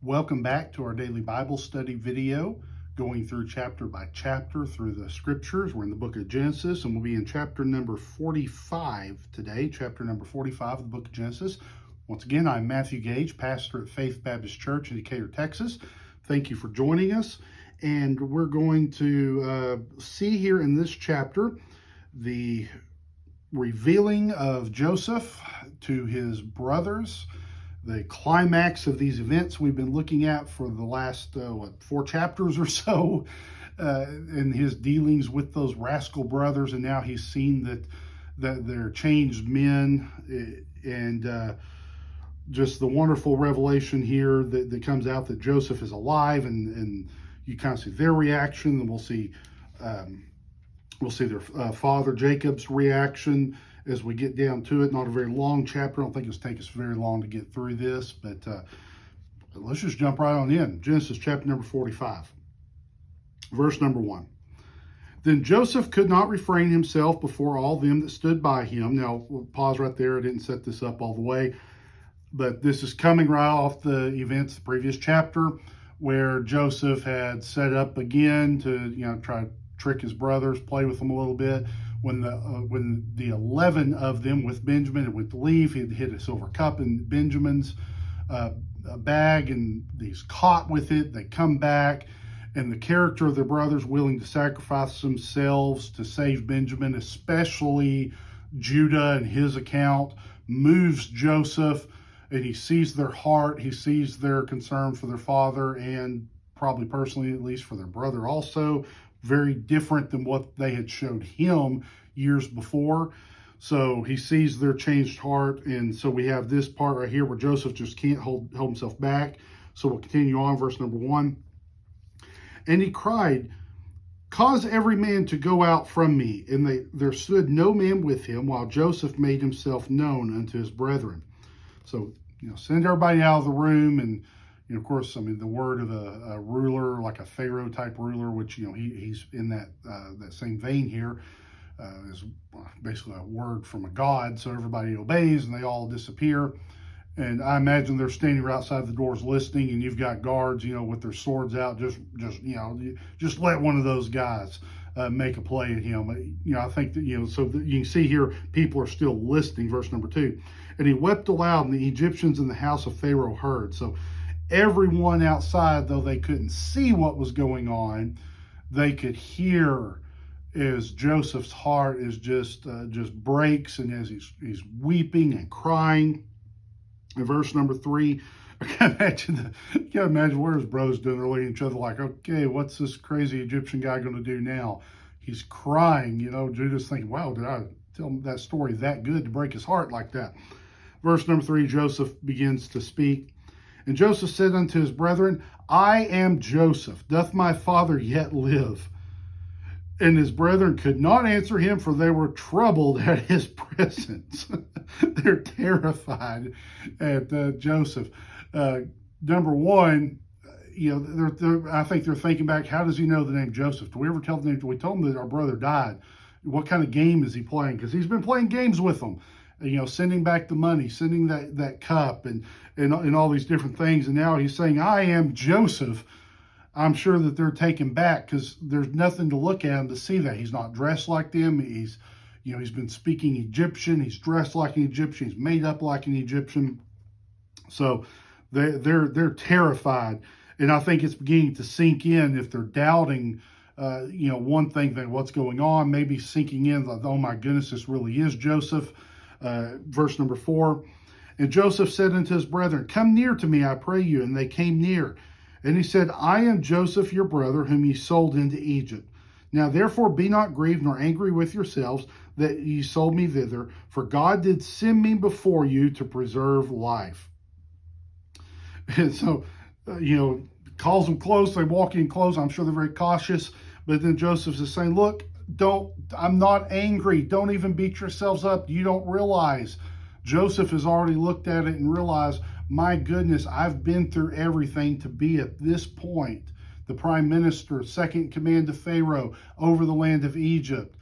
Welcome back to our daily Bible study video, going through chapter by chapter through the scriptures. We're in the book of Genesis, and we'll be in chapter number 45 today, chapter number 45 of the book of Genesis. Once again, I'm Matthew Gage, pastor at Faith Baptist Church in Decatur, Texas. Thank you for joining us. And we're going to see here in this chapter the revealing of Joseph to his brothers, the climax of these events we've been looking at for the last, 4 chapters or so, in his dealings with those rascal brothers. And now he's seen that they're changed men, and just the wonderful revelation here that comes out that Joseph is alive, and you kind of see their reaction, and we'll see their father Jacob's reaction as we get down to it. Not a very long chapter. I don't think it's take us very long to get through this, but let's just jump right on in. Genesis chapter number 45, verse number 1. Then Joseph could not refrain himself before all them that stood by him. Now, we'll pause right there. I didn't set this up all the way, but this is coming right off the events of the previous chapter, where Joseph had set up again to try to trick his brothers, play with them a little bit. When the 11 of them with Benjamin had went to leave, he had hid a silver cup in Benjamin's bag, and he's caught with it. They come back, and the character of their brothers willing to sacrifice themselves to save Benjamin, especially Judah and his account, moves Joseph, and he sees their heart. He sees their concern for their father, and probably personally, at least for their brother also. Very different than what they had showed him years before. So he sees their changed heart. And so we have this part right here where Joseph just can't hold himself back. So we'll continue on, verse number 1. And he cried, "Cause every man to go out from me." And there stood no man with him, while Joseph made himself known unto his brethren. So, send everybody out of the room. And of course, the word of a ruler, like a Pharaoh type ruler, which, he's in that same vein here, is basically a word from a god. So everybody obeys and they all disappear. And I imagine they're standing right outside the doors listening, and you've got guards, with their swords out. Just let one of those guys make a play at him. I think that, so that you can see here, people are still listening. Verse number 2. And he wept aloud, and the Egyptians in the house of Pharaoh heard. So everyone outside, though they couldn't see what was going on, they could hear as Joseph's heart is just breaks, and as he's weeping and crying. In verse number 3, I can't imagine what his brothers doing. They're looking at each other like, okay, what's this crazy Egyptian guy going to do now? He's crying. Judah's thinking, wow, did I tell him that story that good to break his heart like that? Verse number 3, Joseph begins to speak. And Joseph said unto his brethren, I am Joseph. Doth my father yet live? And his brethren could not answer him, for they were troubled at his presence. They're terrified at Joseph. Number one, I think they're thinking back, how does he know the name Joseph? Do we ever tell the name? We told him that our brother died. What kind of game is he playing? Because he's been playing games with them. Sending back the money, sending that cup, and all these different things. And now he's saying, I am Joseph. I'm sure that they're taken back, because there's nothing to look at him to see that. He's not dressed like them. He's been speaking Egyptian. He's dressed like an Egyptian. He's made up like an Egyptian. So they're terrified. And I think it's beginning to sink in, if they're doubting, one thing that what's going on, maybe sinking in, like, oh my goodness, this really is Joseph. Verse number 4, and Joseph said unto his brethren, Come near to me, I pray you. And they came near. And he said, I am Joseph your brother, whom ye sold into Egypt. Now therefore be not grieved nor angry with yourselves that ye sold me thither, for God did send me before you to preserve life. And so, calls them close. They walk in close. I'm sure they're very cautious. But then Joseph is saying, look, I'm not angry. Don't even beat yourselves up. You don't realize. Joseph has already looked at it and realized, my goodness, I've been through everything to be at this point. The prime minister, second in command to Pharaoh over the land of Egypt,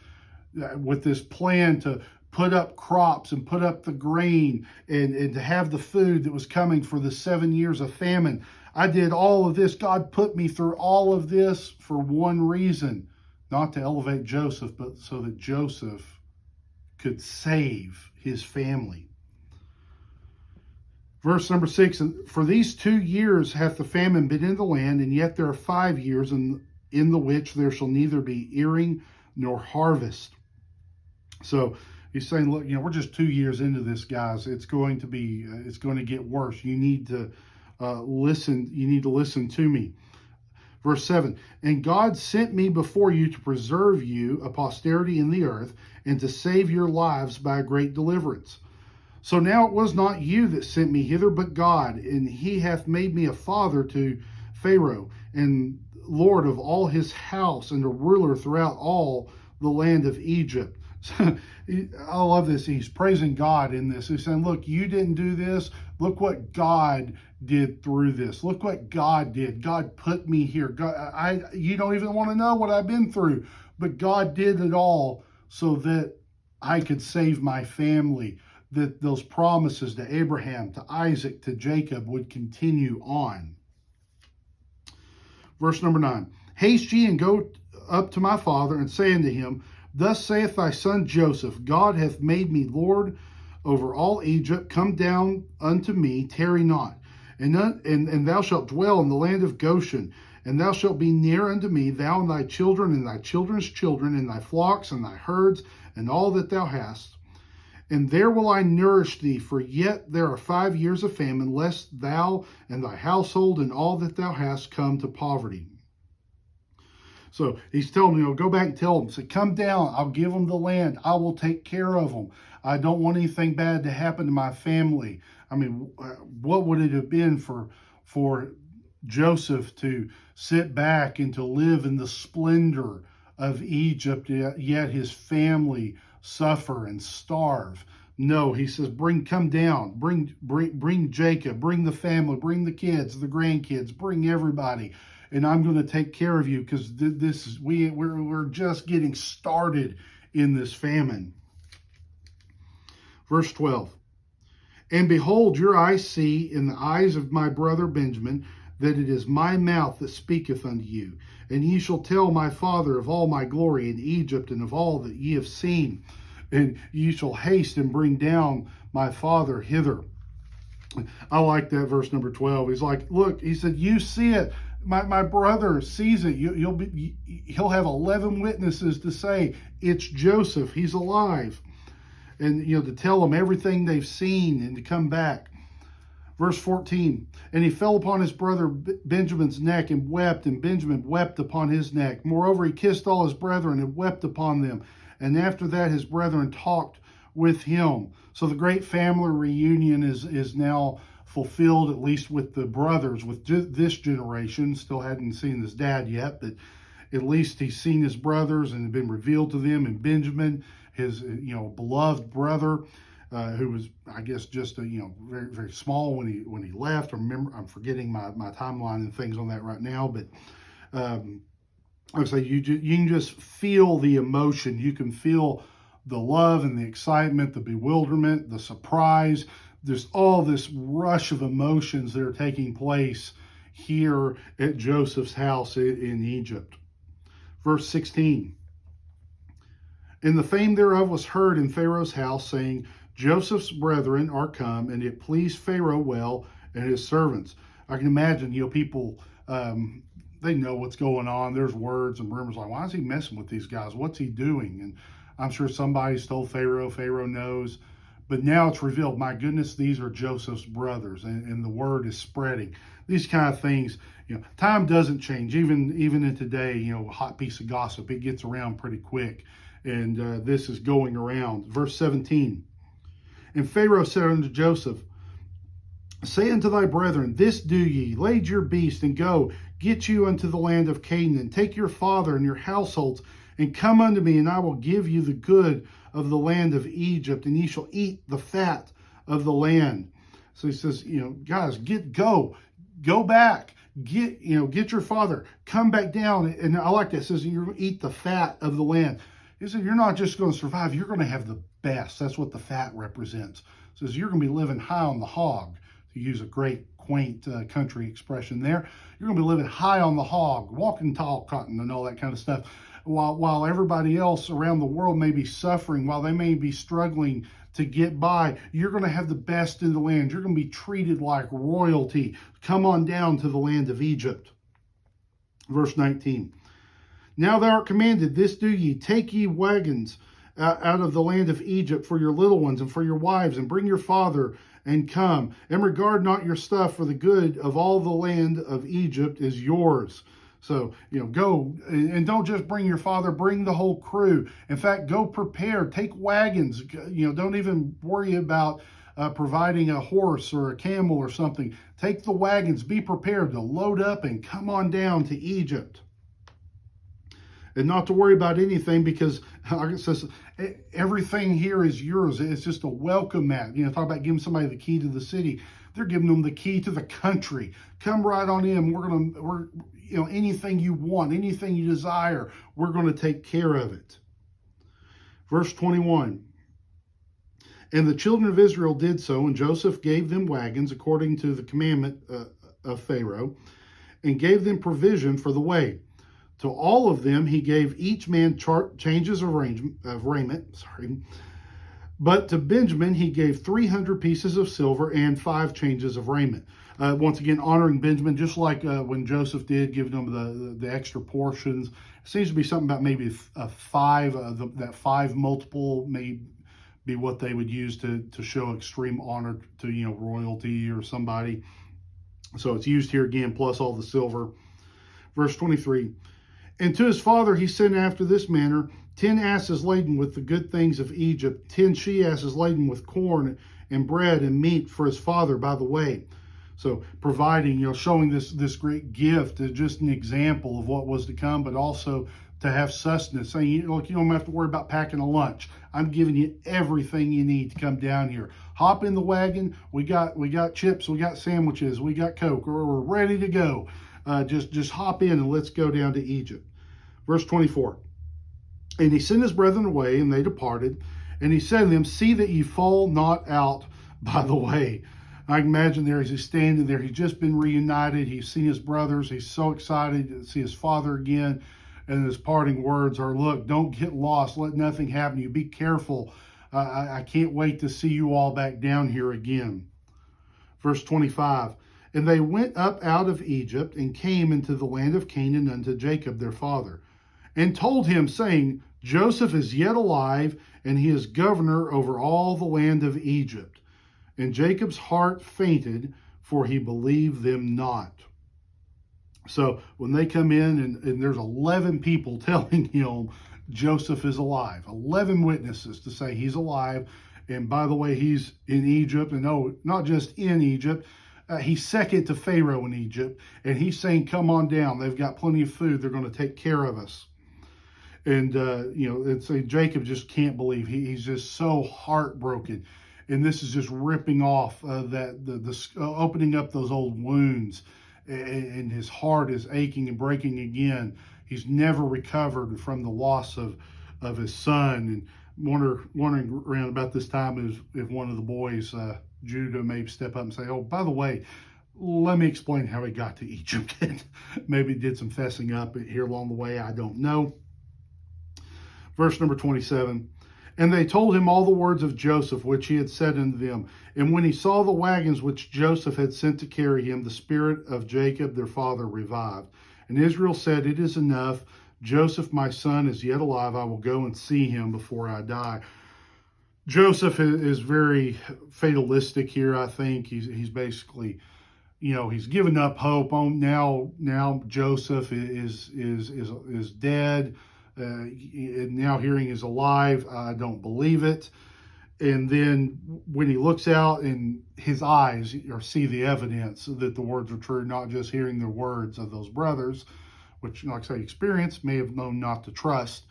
with this plan to put up crops and put up the grain and to have the food that was coming for the 7 years of famine. I did all of this. God put me through all of this for one reason, not to elevate Joseph, but so that Joseph could save his family. Verse number 6, for these 2 years hath the famine been in the land, and yet there are 5 years in the which there shall neither be earing nor harvest. So he's saying, look, we're just 2 years into this, guys. It's going to get worse. You need to listen. You need to listen to me. Verse 7, and God sent me before you to preserve you a posterity in the earth, and to save your lives by a great deliverance. So now it was not you that sent me hither, but God, and he hath made me a father to Pharaoh, and Lord of all his house, and a ruler throughout all the land of Egypt. I love this. He's praising God in this. He's saying, look, you didn't do this. Look what God did through this. Look what God did. God put me here. You don't even want to know what I've been through, but God did it all so that I could save my family, that those promises to Abraham, to Isaac, to Jacob would continue on. Verse number 9, haste ye and go up to my father, and say unto him, thus saith thy son Joseph, God hath made me Lord over all Egypt. Come down unto me, tarry not. And thou shalt dwell in the land of Goshen, and thou shalt be near unto me, thou and thy children, and thy children's children, and thy flocks, and thy herds, and all that thou hast. And there will I nourish thee, for yet there are 5 years of famine, lest thou and thy household and all that thou hast come to poverty. So he's telling them, go back and tell them, say, come down, I'll give them the land, I will take care of them. I don't want anything bad to happen to my family. I mean, what would it have been for Joseph to sit back and to live in the splendor of Egypt, yet his family suffer and starve? No, he says, come down, bring Jacob, bring the family, bring the kids, the grandkids, bring everybody, and I'm going to take care of you, because we're just getting started in this famine. Verse 12, and behold, your eyes see in the eyes of my brother Benjamin, that it is my mouth that speaketh unto you. And ye shall tell my father of all my glory in Egypt, and of all that ye have seen. And ye shall haste and bring down my father hither. I like that verse number 12. He's like, look, he said, you see it. My brother sees it. He'll have 11 witnesses to say, it's Joseph. He's alive. And, to tell them everything they've seen and to come back. Verse 14, and he fell upon his brother Benjamin's neck and wept, and Benjamin wept upon his neck. Moreover, he kissed all his brethren and wept upon them. And after that, his brethren talked with him. So the great family reunion is now fulfilled, at least with the brothers, with this generation. Still hadn't seen his dad yet, but at least he's seen his brothers and been revealed to them. And Benjamin, his beloved brother, who was, I guess, just very, very small when he left. I'm forgetting my timeline and things on that right now, but like I say, you can just feel the emotion. You can feel the love and the excitement, the bewilderment, the surprise. There's all this rush of emotions that are taking place here at Joseph's house in Egypt. Verse 16. And the fame thereof was heard in Pharaoh's house, saying, Joseph's brethren are come, and it pleased Pharaoh well and his servants. I can imagine, people, they know what's going on. There's words and rumors like, why is he messing with these guys? What's he doing? And I'm sure somebody's told Pharaoh. Pharaoh knows. But now it's revealed, my goodness, these are Joseph's brothers, and the word is spreading. These kind of things, time doesn't change. Even in today, a hot piece of gossip, it gets around pretty quick. And this is going around. Verse 17. And Pharaoh said unto Joseph, say unto thy brethren, this do ye, lade your beast, and go, get you unto the land of Canaan. Take your father and your households, and come unto me, and I will give you the good of the land of Egypt, and ye shall eat the fat of the land. So he says, guys, go back, get your father, come back down. And I like that. It says, you're going to eat the fat of the land. He said, you're not just going to survive, you're going to have the best. That's what the fat represents. It says, you're going to be living high on the hog, to use a great, quaint country expression there. You're going to be living high on the hog, walking tall cotton and all that kind of stuff. While everybody else around the world may be suffering, while they may be struggling to get by, you're going to have the best in the land. You're going to be treated like royalty. Come on down to the land of Egypt. Verse 19. Now thou art commanded, this do ye, take ye wagons out of the land of Egypt for your little ones and for your wives, and bring your father and come. And regard not your stuff, for the good of all the land of Egypt is yours. So, go and don't just bring your father, bring the whole crew. In fact, go prepared, take wagons. Don't even worry about providing a horse or a camel or something. Take the wagons, be prepared to load up and come on down to Egypt. And not to worry about anything, because like it says, everything here is yours. It's just a welcome mat. Talk about giving somebody the key to the city. They're giving them the key to the country. Come right on in. We're anything you want, anything you desire, we're going to take care of it. Verse 21. And the children of Israel did so, and Joseph gave them wagons according to the commandment of Pharaoh, and gave them provision for the way. To all of them he gave each man changes of raiment. But to Benjamin he gave 300 pieces of silver and 5 changes of raiment. Once again, honoring Benjamin, just like when Joseph did, giving them the extra portions. It seems to be something about maybe a 5, that 5 multiple may be what they would use to show extreme honor to royalty or somebody. So it's used here again, plus all the silver. Verse 23. And to his father he sent after this manner 10 asses laden with the good things of Egypt, 10 she-asses laden with corn and bread and meat for his father by the way. So providing, showing this great gift is just an example of what was to come, but also to have sustenance. Saying, look, you don't have to worry about packing a lunch. I'm giving you everything you need to come down here. Hop in the wagon. We got chips. We got sandwiches. We got Coke. We're ready to go. Just hop in and let's go down to Egypt. Verse 24. And he sent his brethren away, and they departed. And he said to them, see that ye fall not out by the way. I can imagine there as he's standing there, he's just been reunited. He's seen his brothers. He's so excited to see his father again. And his parting words are, look, don't get lost. Let nothing happen to you. Be careful. I can't wait to see you all back down here again. Verse 25. And they went up out of Egypt and came into the land of Canaan unto Jacob their father, and told him, saying, Joseph is yet alive, and he is governor over all the land of Egypt. And Jacob's heart fainted, for he believed them not. So when they come in, and there's 11 people telling him Joseph is alive, 11 witnesses to say he's alive. And by the way, he's in Egypt, and no, not just in Egypt. He's second to Pharaoh in Egypt, and he's saying, come on down. They've got plenty of food. They're going to take care of us. And, it's Jacob just can't believe. He's just so heartbroken. And this is just ripping off opening up those old wounds. And his heart is aching and breaking again. He's never recovered from the loss of his son. And wondering around about this time if one of the boys, Judah, may step up and say, oh, by the way, let me explain how he got to Egypt. Maybe did some fessing up here along the way. I don't know. Verse number 27. And they told him all the words of Joseph, which he had said unto them. And when he saw the wagons which Joseph had sent to carry him, the spirit of Jacob their father revived. And Israel said, it is enough. Joseph, my son, is yet alive. I will go and see him before I die. Joseph is very fatalistic here, I think. He's basically, he's given up hope. Now Joseph is dead. And now hearing he's alive, I don't believe it. And then when he looks out and his eyes see the evidence that the words are true, not just hearing the words of those brothers, which, like I say, experience may have known not to trust.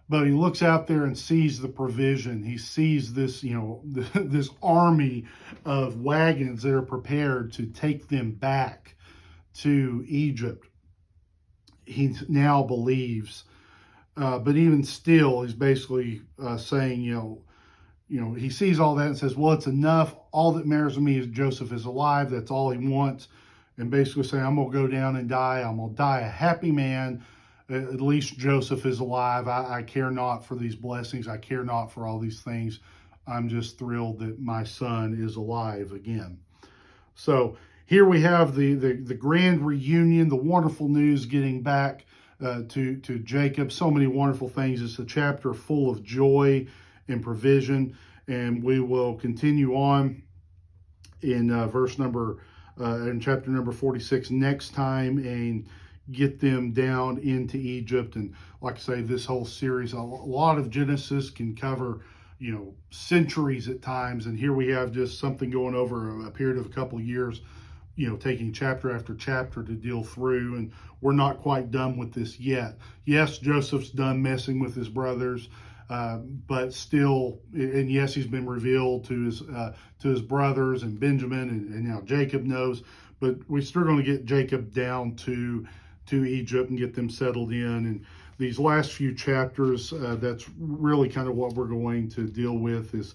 But he looks out there and sees the provision. He sees this, this army of wagons that are prepared to take them back to Egypt. He now believes But even still, he's basically saying, he sees all that and says, well, it's enough. All that matters to me is Joseph is alive. That's all he wants. And basically saying, I'm going to go down and die. I'm going to die a happy man. At least Joseph is alive. I care not for these blessings. I care not for all these things. I'm just thrilled that my son is alive again. So here we have the grand reunion, the wonderful news getting back to Jacob. So many wonderful things. It's a chapter full of joy and provision. And we will continue on in in chapter number 46 next time and get them down into Egypt. And like I say, this whole series, a lot of Genesis can cover, centuries at times. And here we have just something going over a period of a couple of years, taking chapter after chapter to deal through. And we're not quite done with this yet. Yes, Joseph's done messing with his brothers, but still, and yes, he's been revealed to his brothers and Benjamin, and now Jacob knows. But we're still going to get Jacob down to Egypt and get them settled in. And these last few chapters, that's really kind of what we're going to deal with, is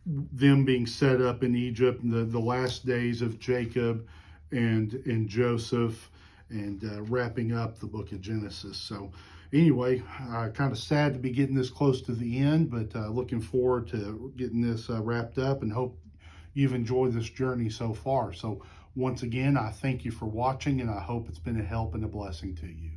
them being set up in Egypt, and the last days of Jacob and Joseph, and wrapping up the book of Genesis. So anyway, kind of sad to be getting this close to the end, but looking forward to getting this wrapped up, and hope you've enjoyed this journey so far. So once again, I thank you for watching, and I hope it's been a help and a blessing to you.